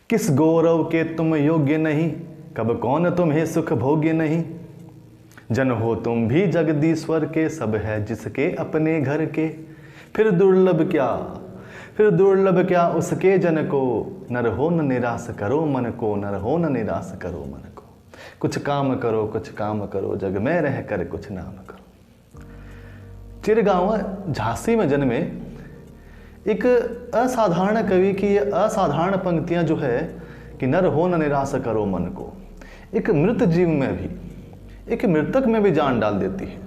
किस गौरव के तुम योग्य नहीं, कब कौन तुम्हें सुख भोग्य नहीं। जन हो तुम भी जगदीश्वर के, सब है जिसके अपने घर के। फिर दुर्लभ क्या उसके जन को, नर हो न निराश करो मन को, नर हो न निराश करो मन को। कुछ काम करो, जग में रह कर कुछ नाम करो। चिरगांव झांसी में जन्मे एक असाधारण कवि की ये असाधारण पंक्तियां जो है कि नर हो न निराश करो मन को, एक मृत जीव में भी, एक मृतक में भी जान डाल देती है।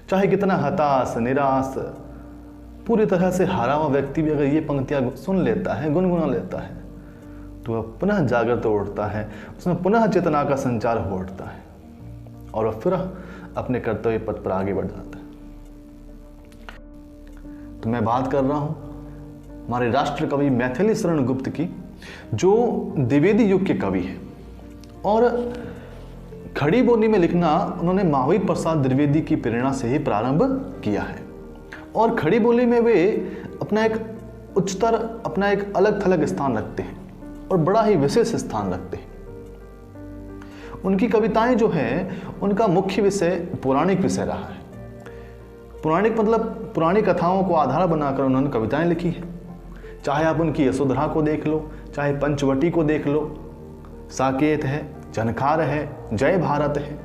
चाहे कितना हताश, निराश, पूरी तरह से हारा हुआ व्यक्ति भी अगर ये पंक्तियां सुन लेता है, गुनगुना लेता है, तो वह पुनः जागृत हो उठता है, उसमें पुनः चेतना का संचार हो उठता है और वह फिर अपने कर्तव्य पथ पर आगे बढ़ जाता है। तो मैं बात कर रहा हूं हमारे राष्ट्र कवि मैथिली शरण गुप्त की, जो द्विवेदी युग के कवि है और खड़ी बोली में लिखना उन्होंने महावीर प्रसाद द्विवेदी की प्रेरणा से ही प्रारंभ किया है। और खड़ी बोली में वे अपना एक उच्चतर, अपना एक अलग थलग स्थान रखते हैं और बड़ा ही विशेष स्थान रखते हैं। उनकी कविताएं जो हैं, उनका मुख्य विषय पौराणिक विषय रहा है। पौराणिक मतलब पुरानी कथाओं को आधार बनाकर उन्होंने कविताएं लिखी हैं। चाहे आप उनकी यशोधरा को देख लो, चाहे पंचवटी को देख लो, साकेत है, झनकार है, जय भारत है,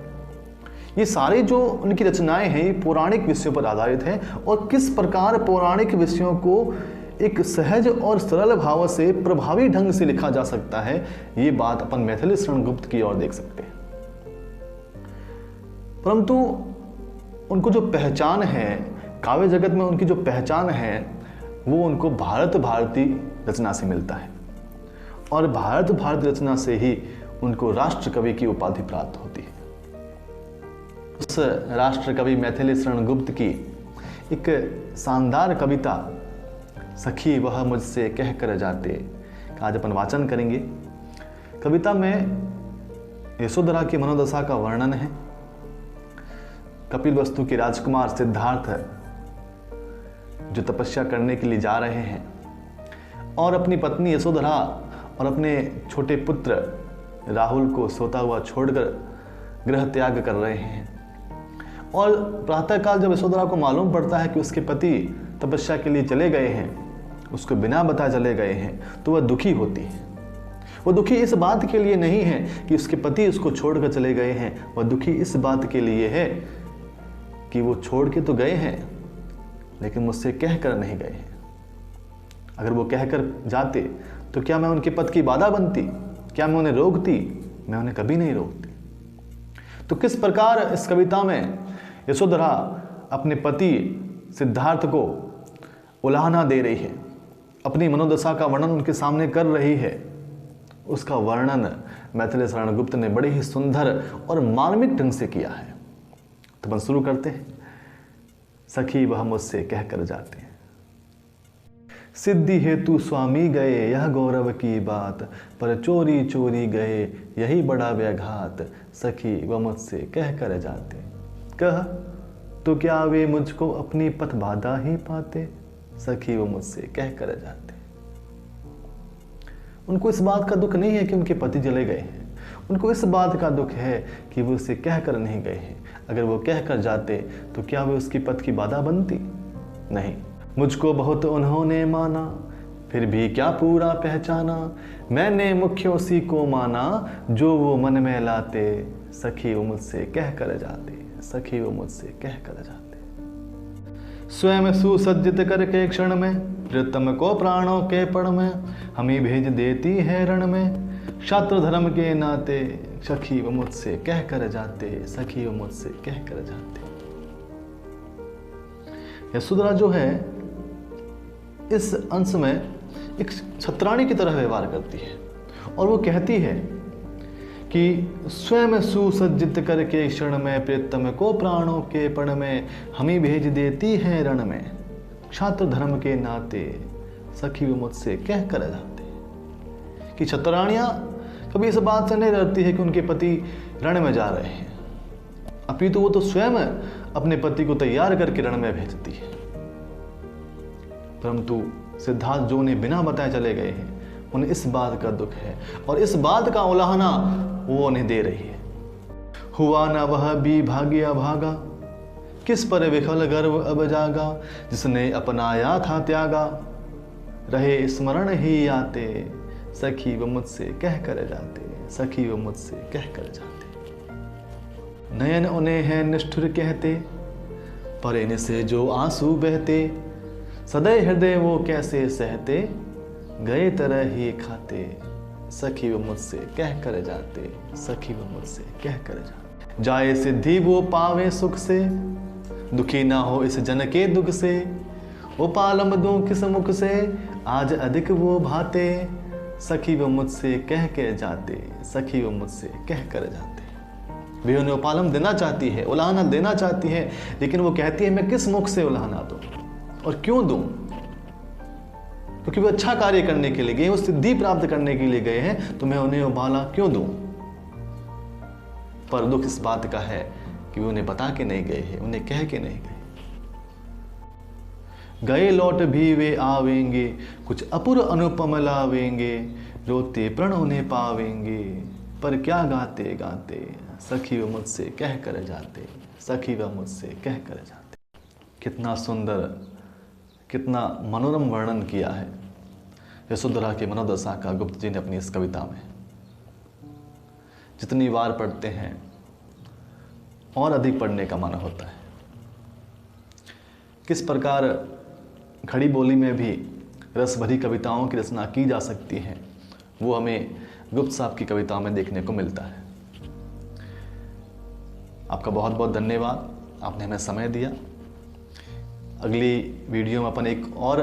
ये सारी जो उनकी रचनाएं हैं ये पौराणिक विषयों पर आधारित हैं। और किस प्रकार पौराणिक विषयों को एक सहज और सरल भाव से प्रभावी ढंग से लिखा जा सकता है, ये बात अपन मैथिली शरण गुप्त की ओर देख सकते हैं। परंतु उनको जो पहचान है काव्य जगत में, उनकी जो पहचान है वो उनको भारत भारती रचना से मिलता है और भारत भारती रचना से ही उनको राष्ट्र कवि की उपाधि प्राप्त होती है। उस राष्ट्र कवि मैथिली शरण गुप्त की एक शानदार कविता सखी वह मुझसे कह कर जाते का आज अपन वाचन करेंगे। कविता में यशोधरा की मनोदशा का वर्णन है। कपिलवस्तु के राजकुमार सिद्धार्थ जो तपस्या करने के लिए जा रहे हैं और अपनी पत्नी यशोधरा और अपने छोटे पुत्र राहुल को सोता हुआ छोड़कर गृह त्याग कर रहे हैं। और प्रातःकाल जब यशोधरा को मालूम पड़ता है कि उसके पति तपस्या के लिए चले गए हैं, उसको बिना बताए चले गए हैं, तो वह दुखी होती है। वह दुखी इस बात के लिए नहीं है कि उसके पति उसको छोड़कर चले गए हैं, वह दुखी इस बात के लिए है कि वो छोड़ के तो गए हैं लेकिन मुझसे कह कर नहीं गए हैं। अगर वो कहकर जाते तो क्या मैं उनके पथ की बाधा बनती, क्या मैं उन्हें रोकती? मैं उन्हें कभी नहीं रोकती। तो किस प्रकार इस कविता में यशोधरा अपने पति सिद्धार्थ को उलाहना दे रही है, अपनी मनोदशा का वर्णन उनके सामने कर रही है, उसका वर्णन मैथिली शरण गुप्त ने बड़े ही सुंदर और मार्मिक ढंग से किया है। तो अपन शुरू करते हैं। सखी वह मुझसे कह कर जाते, सिद्धि हेतु स्वामी गए यह गौरव की बात, पर चोरी चोरी गए यही बड़ा व्याघात। सखी वह मुझसे कह कर जाते, कह तो क्या वे मुझको अपनी पथ बाधा ही पाते। सखी वो मुझसे कह कर जाते। उनको इस बात का दुख नहीं है कि उनके पति चले गए हैं, उनको इस बात का दुख है कि वो उसे कह कर नहीं गए हैं। अगर वो कह कर जाते तो क्या वे उसकी पथ की बाधा बनती? नहीं। मुझको बहुत उन्होंने माना फिर भी क्या पूरा पहचाना, मैंने मुख्य उसी को माना जो वो मन में लाते। सखी वो मुझसे कह कर जाते, सखी वो मुझसे कह कर जाते। स्वयं सुसज्जित करके क्षण में, प्रियतम को प्राणों के पण में, हमें भेज देती है रण में। क्षात्र धर्म के नाते, सखी वो मुझसे कह कर जाते, सखी वो मुझसे कह कर जाते। यशोधरा जो है इस अंश में एक छत्राणी की तरह व्यवहार करती है और वो कहती है कि स्वयं सुसज्जित करके क्षण में, प्रियतम को प्राणों के पण में, हमें भेज देती है रण में। क्षात्र धर्म के नाते, सखी वो मुझसे कह कर जाते। कि छत्राणियां कभी इस बात से नहीं डरती है कि उनके पति रण में जा रहे हैं, अपितु वो तो स्वयं अपने पति को तैयार करके रण में भेजती है। परंतु सिद्धार्थ जो उन्हें बिना बताए चले गए हैं, उन्हें इस बात का दुख है और इस बात का उलाहना वो उन्हें दे रही है। हुआ ना वह भी भाग्य भागा, किस पर विफल गर्व अब जागा, जिसने अपनाया था त्यागा, रहे स्मरण ही आते, सखी वो मुझसे कह कर जाते, सखी वो मुझसे कह कर जाते। नयन उन्हें है निष्ठुर कहते, पर इनसे जो आंसू बहते, सदैव हृदय वो कैसे सहते, गए तरह ही खाते, सखी वो मुझसे कह कर जाते, सखी वो मुझसे कह कर जाते। जाए सिद्धि वो पावे सुख से, दुखी ना हो इस जन के दुख से, वो पालम दूं किस मुख से, आज अधिक वो भाते, सखी वो मुझसे कह के जाते, सखी वो मुझसे कह कर जाते। वे उन्हें उपालम देना चाहती है, उलाहना देना चाहती है, लेकिन वो कहती है मैं किस मुख से उलाहना दूं और क्यों दूं, क्योंकि वे अच्छा कार्य करने के लिए गए, वो सिद्धि प्राप्त करने के लिए गए हैं, तो मैं उन्हें उबाला क्यों दूं। पर दुख इस बात का है कि वे उन्हें बता के नहीं गए हैं, उन्हें कह के नहीं गए। गए लौट भी वे आवेंगे, कुछ अपुर अनुपम लावेंगे, रोते प्रण उन्हें पावेंगे, पर क्या गाते गाते, सखी वो मुझसे कह कर जाते, सखी वो मुझसे कह कर जाते। कितना सुंदर, कितना मनोरम वर्णन किया है यशोधरा की मनोदशा का गुप्त जी ने अपनी इस कविता में। जितनी बार पढ़ते हैं और अधिक पढ़ने का मन होता है। किस प्रकार खड़ी बोली में भी रस भरी कविताओं की रचना की जा सकती है, वो हमें गुप्त साहब की कविताओं में देखने को मिलता है। आपका बहुत बहुत धन्यवाद, आपने हमें समय दिया। अगली वीडियो में अपन एक और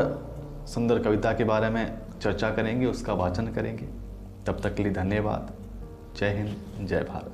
सुंदर कविता के बारे में चर्चा करेंगे, उसका वाचन करेंगे। तब तक के लिए धन्यवाद। जय हिंद, जय भारत।